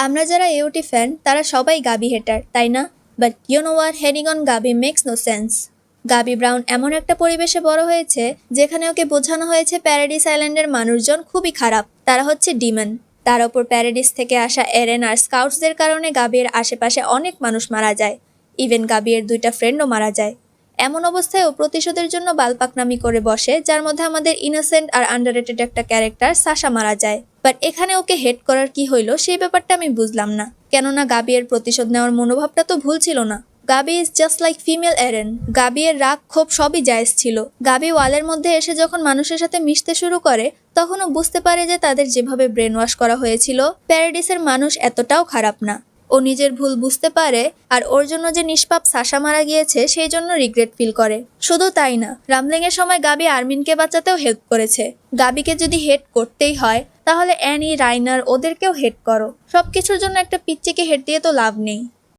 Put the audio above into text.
আমরা যারা এওটি ফ্যান তারা সবাই গাবি হেটার, তাই না? But you know what, heading on Gabi makes no sense. Gabi Brown এমন একটা পরিবেশে বড় হয়েছে যেখানে ওকে বোঝানো হয়েছে প্যারাডিস আইল্যান্ডের মানুষজন খুবই খারাপ, তারা হচ্ছে ডিমন। তার ওপর প্যারাডিস থেকে আসা এরেন আর স্কাউটসদের কারণে গাবির আশেপাশে অনেক মানুষ মারা যায়, ইভেন গাবির 2টা ফ্রেন্ডও মারা যায়। এমন অবস্থায় ও প্রতিশোধের জন্য বালপাকনামি করে বসে, যার মধ্যে আমাদের ইনোসেন্ট আর আন্ডাররেটেড একটা ক্যারেক্টার সাশা মারা যায়। বাট এখানে ওকে হেট করার কি হইলো সেই ব্যাপারটা আমি বুঝলাম না, কেননা গাবিয়ের প্রতিশোধ নেওয়ার মনোভাবটা তো ভুল ছিল না। গাবি ইজ জাস্ট লাইক ফিমেল এরেন। গাবিয়ের রাগ ক্ষোভ সবই জায়েজ ছিল। গাবি ওয়ালের মধ্যে এসে যখন মানুষের সাথে মিশতে শুরু করে তখনও বুঝতে পারে যে তাদের যেভাবে ব্রেন ওয়াশ করা হয়েছিল প্যারাডিসের মানুষ এতটাও খারাপ না। ও নিজের ভুল বুঝতে পারে আর ওর জন্য যে নিষ্পাপ সাশা মারা গিয়েছে সেই জন্য রিগ্রেট ফিল করে। শুধু তাই না, রামলিং এর সময় গাবি আর্মিনকে বাঁচাতেও হেল্প করেছে। গাবিকে যদি হেট করতেই হয় তাহলে অ্যানি, রাইনার ওদেরকেও হেট করো। সবকিছুর জন্য একটা পিচ্চিকে হেট দিয়ে তো লাভ নেই।